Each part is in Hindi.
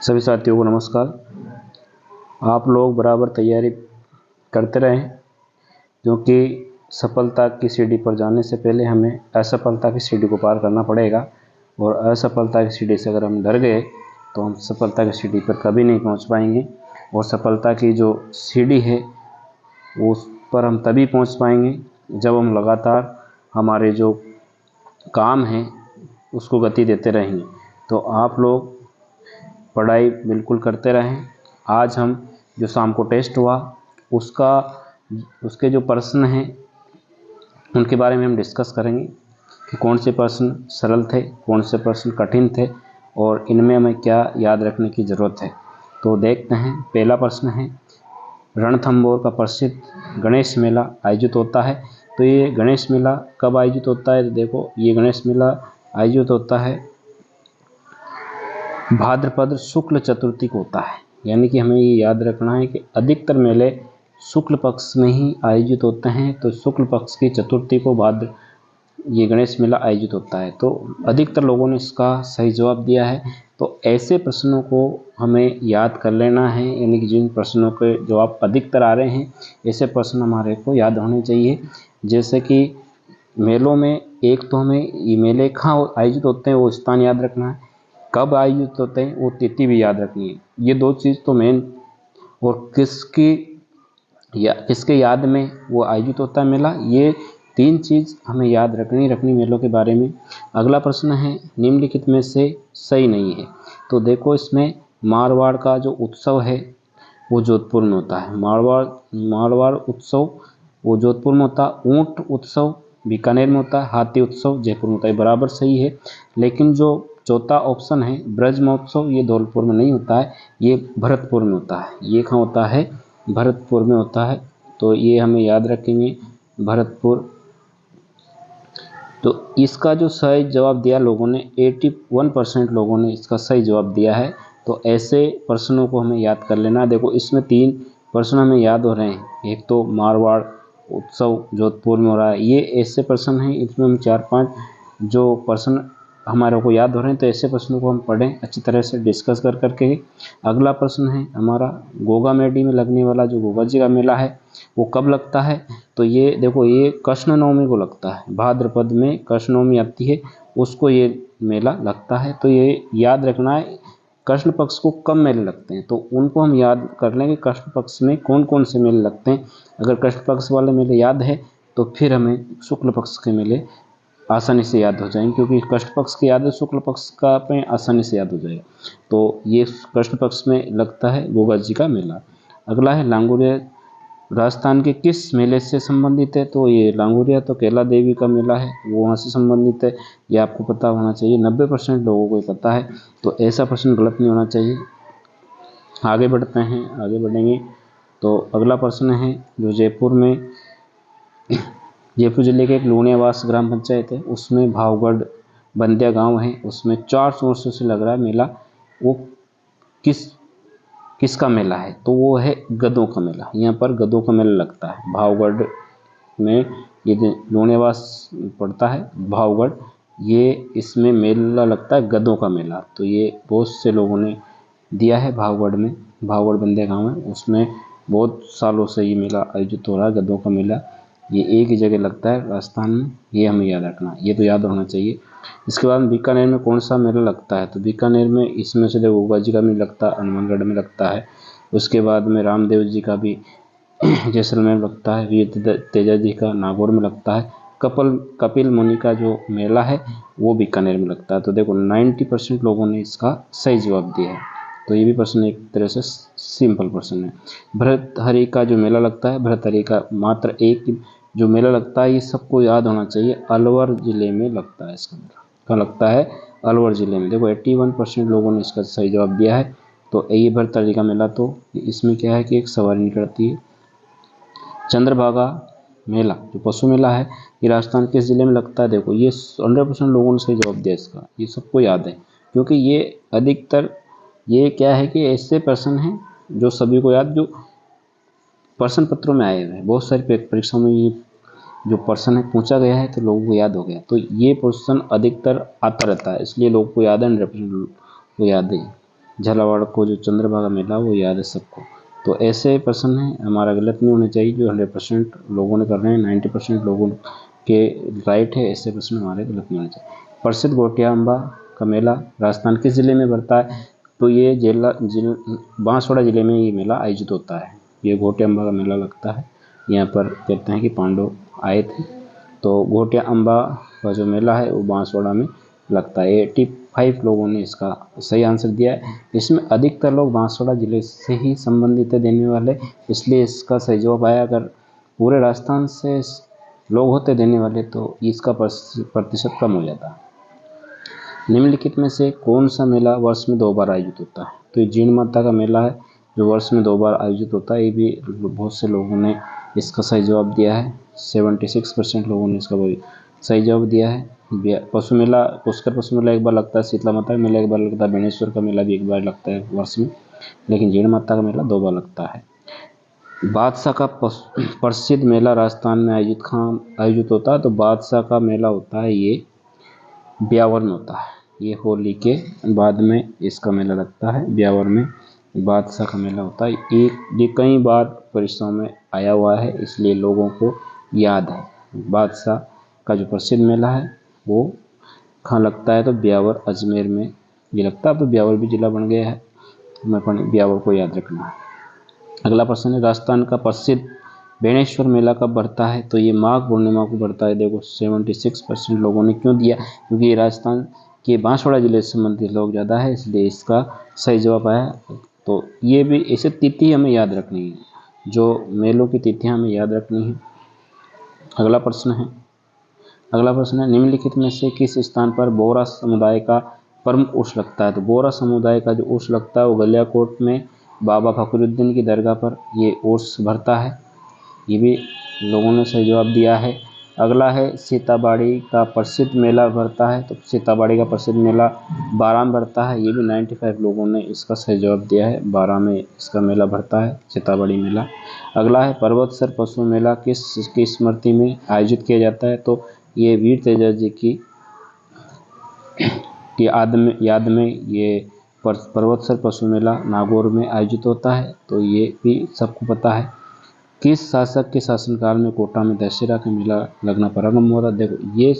सभी साथियों को नमस्कार। आप लोग बराबर तैयारी करते रहें, क्योंकि सफलता की सीढ़ी पर जाने से पहले हमें असफलता की सीढ़ी को पार करना पड़ेगा। और असफलता की सीढ़ी से अगर हम डर गए तो हम सफलता की सीढ़ी पर कभी नहीं पहुंच पाएंगे। और सफलता की जो सीढ़ी है उस पर हम तभी पहुंच पाएंगे जब हम लगातार हमारे जो काम हैं उसको गति देते रहेंगे। तो आप लोग पढ़ाई बिल्कुल करते रहें। आज हम जो शाम को टेस्ट हुआ उसके जो प्रश्न हैं उनके बारे में हम डिस्कस करेंगे कि कौन से प्रश्न सरल थे, कौन से प्रश्न कठिन थे और इनमें हमें क्या याद रखने की ज़रूरत है। तो देखते हैं। पहला प्रश्न है, रणथंभौर का प्रसिद्ध गणेश मेला आयोजित होता है। तो ये गणेश मेला कब आयोजित होता है? तो देखो, ये गणेश मेला आयोजित होता है भाद्रपद शुक्ल चतुर्थी को होता है। यानी कि हमें ये याद रखना है कि अधिकतर मेले शुक्ल पक्ष में ही आयोजित होते हैं। तो शुक्ल पक्ष की चतुर्थी को ये गणेश मेला आयोजित होता है। तो अधिकतर लोगों ने इसका सही जवाब दिया है। तो ऐसे प्रश्नों को हमें याद कर लेना है, यानी कि जिन प्रश्नों के जवाब अधिकतर आ रहे हैं ऐसे प्रश्न हमारे को याद होने चाहिए। जैसे कि मेलों में एक तो हमें ये मेले कहाँ आयोजित होते हैं वो स्थान याद रखना है, कब आयोजित होते हैं वो तिथि भी याद रखनी है। ये दो चीज़ तो मेन, और किसके याद में वो आयोजित होता है मेला, ये तीन चीज़ हमें याद रखनी मेलों के बारे में। अगला प्रश्न है, निम्नलिखित में से सही नहीं है। तो देखो, इसमें मारवाड़ का जो उत्सव है वो जोधपुर में होता है। मारवाड़ उत्सव वो जोधपुर में होता है। ऊंट उत्सव बीकानेर में होता है। हाथी उत्सव जयपुर में होता है। बराबर सही है। लेकिन जो चौथा ऑप्शन है ब्रज महोत्सव, ये धौलपुर में नहीं होता है, ये भरतपुर में होता है। ये कहाँ होता है? भरतपुर में होता है। तो ये हमें याद रखेंगे, भरतपुर। तो इसका जो सही जवाब दिया लोगों ने, 81% लोगों ने इसका सही जवाब दिया है। तो ऐसे प्रश्नों को हमें याद कर लेना। देखो, इसमें 3 प्रश्न हमें याद हो रहे हैं। एक तो मारवाड़ उत्सव जोधपुर में हो रहा है, ये ऐसे प्रश्न हैं। इसमें हम 4-5 जो प्रश्न हमारे को याद हो रहे हैं। तो ऐसे प्रश्नों को हम पढ़ें अच्छी तरह से, डिस्कस कर करके। अगला प्रश्न है हमारा, गोगा मेडी में लगने वाला जो गोगा जी का मेला है वो कब लगता है? तो ये देखो, ये कृष्ण नवमी को लगता है। भाद्रपद में कृष्ण नवमी आती है, उसको ये मेला लगता है। तो ये याद रखना है, कृष्ण पक्ष को कब मेले लगते हैं तो उनको हम याद कर लेंगे। कृष्ण पक्ष में कौन कौन से मेले लगते हैं। अगर कृष्ण पक्ष वाले मेले याद है तो फिर हमें शुक्ल पक्ष के मेले आसानी से याद हो जाएंगे, क्योंकि कृष्ण पक्ष की याद है, शुक्ल पक्ष का पे आसानी से याद हो जाएगा। तो ये कृष्ण पक्ष में लगता है गोगा जी का मेला। अगला है, लांगुरिया राजस्थान के किस मेले से संबंधित है? तो ये लांगुरिया तो कैला देवी का मेला है, वो वहाँ से संबंधित है। ये आपको पता होना चाहिए। 90% लोगों को पता है। तो ऐसा प्रश्न गलत नहीं होना चाहिए। आगे बढ़ेंगे। तो अगला प्रश्न है, जो जयपुर जिले के एक लूणियावास ग्राम पंचायत है, उसमें भावगढ़ बंदिया गांव है, उसमें 400 वर्षों से लग रहा है मेला। वो किसका मेला है? तो वो है गधों का मेला। यहाँ पर गधों का मेला लगता है भावगढ़ में। ये लूणियावास पड़ता है भावगढ़, ये इसमें मेला लगता है गधों का मेला। तो ये बहुत से लोगों ने दिया है भावगढ़ में, भावगढ़ बंदिया गाँव है, उसमें बहुत सालों से ये मेला आयोजित हो रहा है, गधों का मेला। ये एक ही जगह लगता है राजस्थान में, ये हमें याद रखना, ये तो याद होना चाहिए। इसके बाद बीकानेर में कौन सा मेला लगता है? तो बीकानेर में इसमें से देखो, गोगा जी का मेला लगता है, हनुमानगढ़ में लगता है। उसके बाद में रामदेव जी का भी जैसलमेर लगता है। वीर तेजा जी का नागौर में लगता है। कपिल मुनि का जो मेला है वो बीकानेर में लगता है। तो देखो, 90% लोगों ने इसका सही जवाब दिया है। तो ये भी प्रश्न एक तरह से सिंपल प्रश्न है। भर्तहरि का जो मेला लगता है, भर्तहरि का मात्र एक जो मेला लगता है, ये सबको याद होना चाहिए, अलवर जिले में लगता है इसका मेला। कहाँ लगता है? अलवर जिले में। देखो, 81% लोगों ने इसका सही जवाब दिया है। तो ये भर्तहरि का मेला, तो इसमें क्या है कि एक सवारी निकलती है। चंद्रभागा मेला जो पशु मेला है, ये राजस्थान किस जिले में लगता है? देखो, ये 100% लोगों ने सही जवाब दिया इसका, ये सबको याद है, क्योंकि ये अधिकतर ये क्या है कि ऐसे प्रश्न हैं जो सभी को याद, जो प्रश्न पत्रों में आए हुए हैं। बहुत सारी परीक्षाओं में ये जो प्रश्न है पूछा गया है तो लोगों को याद हो गया। तो ये प्रश्न अधिकतर आता रहता है, इसलिए लोगों को याद है, 100% को याद है। झालावाड़ को जो चंद्रभागा मेला वो याद है सबको। तो ऐसे प्रश्न हैं, हमारा गलत नहीं होने चाहिए, जो 100% लोगों ने कर रहे हैं, 90% लोगों के राइट है, ऐसे प्रश्न हमारे गलत नहीं होने चाहिए। प्रसिद्ध घोटिया अम्बा का मेला राजस्थान किस जिले में पड़ता है? तो ये बांसवाड़ा जिले में ये मेला आयोजित होता है। ये घोटिया अम्बा का मेला लगता है। यहाँ पर कहते हैं कि पांडव आए थे, तो घोटिया अम्बा का जो मेला है वो बांसवाड़ा में लगता है। 85 लोगों ने इसका सही आंसर दिया है। इसमें अधिकतर लोग बांसवाड़ा जिले से ही संबंधित है देने वाले, इसलिए इसका सही जवाब आया। अगर पूरे राजस्थान से लोग होते देने वाले तो इसका प्रतिशत कम हो जाता। निम्नलिखित में से कौन सा मेला वर्ष में 2 बार आयोजित होता है? तो ये जीण माता का मेला है जो वर्ष में 2 बार आयोजित होता है। ये भी बहुत से लोगों ने इसका सही जवाब दिया है। 76% लोगों ने इसका सही जवाब दिया है। पशु मेला, पुष्कर पशु मेला एक बार लगता है, शीतला माता का मेला एक बार लगता है, बेणेश्वर का मेला भी एक बार लगता है वर्ष में, लेकिन जीण माता का मेला 2 बार लगता है। बादशाह का प्रसिद्ध मेला राजस्थान में आयोजित होता है। तो बादशाह का मेला होता है ये ब्यावर में होता है। ये होली के बाद में इसका मेला लगता है। ब्यावर में बादशाह का मेला होता है। ये कई बार परीक्षाओं में आया हुआ है, इसलिए लोगों को याद है। बादशाह का जो प्रसिद्ध मेला है वो कहाँ लगता है? तो ब्यावर अजमेर में ये लगता है। तो ब्यावर भी जिला बन गया है, तो ब्यावर को याद रखना है। अगला प्रश्न है, राजस्थान का प्रसिद्ध बेणेश्वर मेला कब बढ़ता है? तो ये माघ पूर्णिमा को बढ़ता है। देखो 76% लोगों ने क्यों दिया? क्योंकि ये राजस्थान के बांसवाड़ा जिले से संबंधित लोग ज़्यादा है, इसलिए इसका सही जवाब आया। तो ये भी ऐसे तिथि हमें याद रखनी है, जो मेलों की तिथियां हमें याद रखनी है। अगला प्रश्न है, निम्नलिखित में से किस स्थान पर बोहरा समुदाय का प्रमुख उर्स लगता है? तो बोहरा समुदाय का जो उर्स लगता है वो गलियाकोट में बाबा फखरुद्दीन की दरगाह पर ये उर्स भरता है। ये भी लोगों ने सही जवाब दिया है। अगला है, सीताबाड़ी का प्रसिद्ध मेला भरता है। तो सीताबाड़ी का प्रसिद्ध मेला 12 में भरता है। ये भी 95 लोगों ने इसका सही जवाब दिया है। 12 में इसका मेला भरता है, सीताबाड़ी मेला। अगला है, पर्वतसर पशु मेला किसकी स्मृति में आयोजित किया जाता है? तो ये वीर तेजा जी की याद में ये पर्वतसर पशु मेला नागौर में आयोजित होता है। तो ये भी सबको पता है। किस शासक के शासनकाल में कोटा में दशहरा का मेला लगना प्रारंभ हुआ था? देखो ये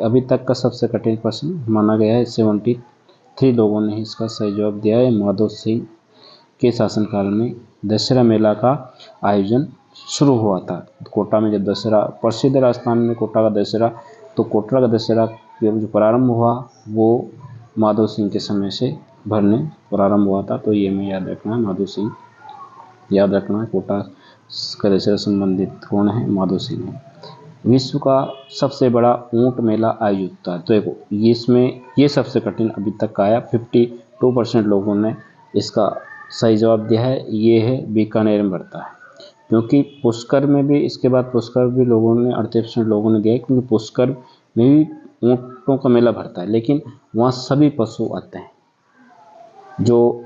अभी तक का सबसे कठिन प्रश्न माना गया है। 73 लोगों ने इसका सही जवाब दिया है। माधो सिंह के शासनकाल में दशहरा मेला का आयोजन शुरू हुआ था। कोटा में जब दशहरा प्रसिद्ध, राजस्थान में कोटा का दशहरा, तो कोटा का दशहरा जो प्रारंभ हुआ वो माधो सिंह के समय से भरने प्रारंभ हुआ था। तो ये हमें याद रखना है, माधो सिंह याद रखना है। कोटा का दशहरा संबंधित कौन है? माधो सिंह है। विश्व का सबसे बड़ा ऊंट मेला आयोजित होता है। तो देखो इसमें ये सबसे कठिन अभी तक का आया। 52% लोगों ने इसका सही जवाब दिया है। ये है बीकानेर में बढ़ता है, क्योंकि पुष्कर में भी, इसके बाद पुष्कर भी लोगों ने 38% लोगों ने दिया है, क्योंकि पुष्कर में भी ऊँटों का मेला भरता है, लेकिन वहाँ सभी पशु आते हैं। जो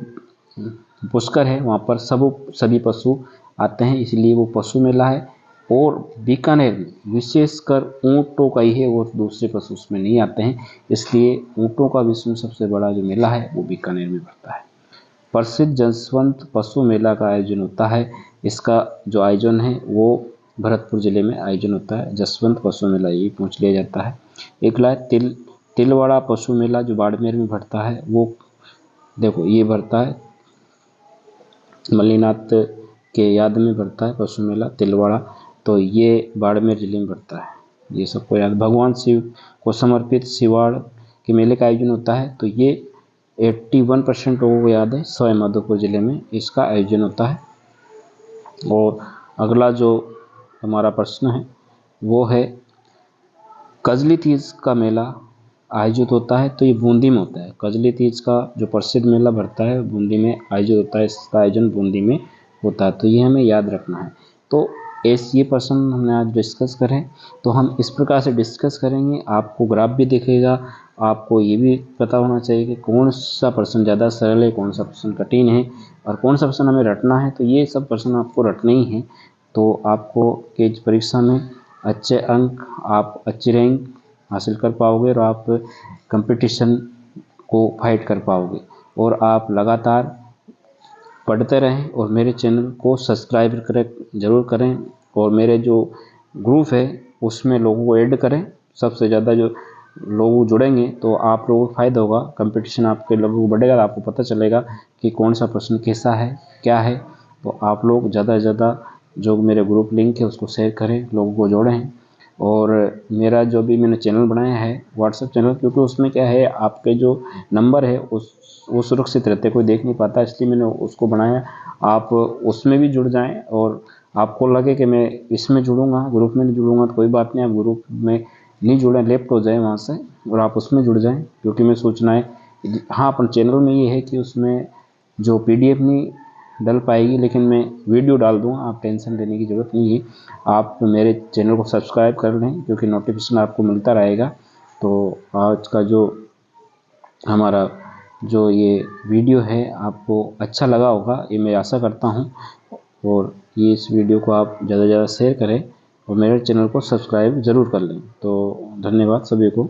पुष्कर है वहाँ पर सभी पशु आते हैं, इसलिए वो पशु मेला है। और बीकानेर में विशेषकर ऊँटों का ही है, और दूसरे पशु उसमें नहीं आते हैं, इसलिए ऊँटों का विश्व में सबसे बड़ा जो मेला है वो बीकानेर में पड़ता है। प्रसिद्ध जसवंत पशु मेला का आयोजन होता है। इसका जो आयोजन है वो भरतपुर जिले में आयोजन होता है। जसवंत पशु मेला ये पूछ लिया जाता है। अगला है तिलवाड़ा पशु मेला जो बाड़मेर में भरता है। वो देखो ये भरता है मल्लीनाथ के याद में भरता है पशु मेला तिलवाड़ा, तो ये बाड़मेर जिले में भरता है। ये सबको याद। भगवान शिव को समर्पित शिवाड़ के मेले का आयोजन होता है। तो ये 81% लोगों को याद है, सवाई माधोपुर जिले में इसका आयोजन होता है। और अगला जो हमारा प्रश्न है वो है, कजली तीज का मेला आयोजित होता है। तो ये बूंदी में होता है। कजली तीज का जो प्रसिद्ध मेला भरता है बूंदी में आयोजित होता है। इसका आयोजन बूंदी में होता है, तो ये हमें याद रखना है। तो ये प्रश्न हमने आज डिस्कस करें, तो हम इस प्रकार से डिस्कस करेंगे। आपको ग्राफ भी दिखेगा, आपको ये भी पता होना चाहिए कि कौन सा प्रश्न ज़्यादा सरल है, कौन सा प्रश्न कठिन है, और कौन सा प्रश्न हमें रटना है। तो ये सब प्रश्न आपको रटने ही हैं, तो आपको के परीक्षा में अच्छे अंक, आप अच्छी रैंक हासिल कर पाओगे और आप कंपटीशन को फाइट कर पाओगे। और आप लगातार पढ़ते रहें और मेरे चैनल को सब्सक्राइब करें, ज़रूर करें। और मेरे जो ग्रुप है उसमें लोगों को ऐड करें। सबसे ज़्यादा जो लोग जुड़ेंगे तो आप लोगों को फ़ायदा होगा, कंपटीशन आपके लोगों को बढ़ेगा, तो आपको पता चलेगा कि कौन सा प्रश्न कैसा है, क्या है। तो आप लोग ज़्यादा से ज़्यादा जो मेरे ग्रुप लिंक है उसको शेयर करें, लोगों को जोड़ें। और मेरा जो भी मैंने चैनल बनाया है व्हाट्सएप चैनल, क्योंकि उसमें क्या है आपके जो नंबर है वो सुरक्षित रहते, कोई देख नहीं पाता, इसलिए मैंने उसको बनाया। आप उसमें भी जुड़ जाएं और आपको लगे कि मैं इसमें जुड़ूंगा, ग्रुप में नहीं जुड़ूंगा, तो कोई बात नहीं, आप ग्रुप में नहीं जुड़ें, लेफ्ट हो जाए वहाँ से और आप उसमें जुड़ जाएं। क्योंकि मैं सोचना है, हाँ, अपन चैनल में ये है कि उसमें जो PDF नहीं डल पाएगी, लेकिन मैं वीडियो डाल दूँगा, आप टेंशन लेने की ज़रूरत नहीं है। आप मेरे चैनल को सब्सक्राइब कर लें क्योंकि नोटिफिकेशन आपको मिलता रहेगा। तो आज का जो हमारा जो ये वीडियो है आपको अच्छा लगा होगा, ये मैं आशा करता हूँ। और ये इस वीडियो को आप ज़्यादा से ज़्यादा शेयर करें और मेरे चैनल को सब्सक्राइब ज़रूर कर लें। तो धन्यवाद सभी को।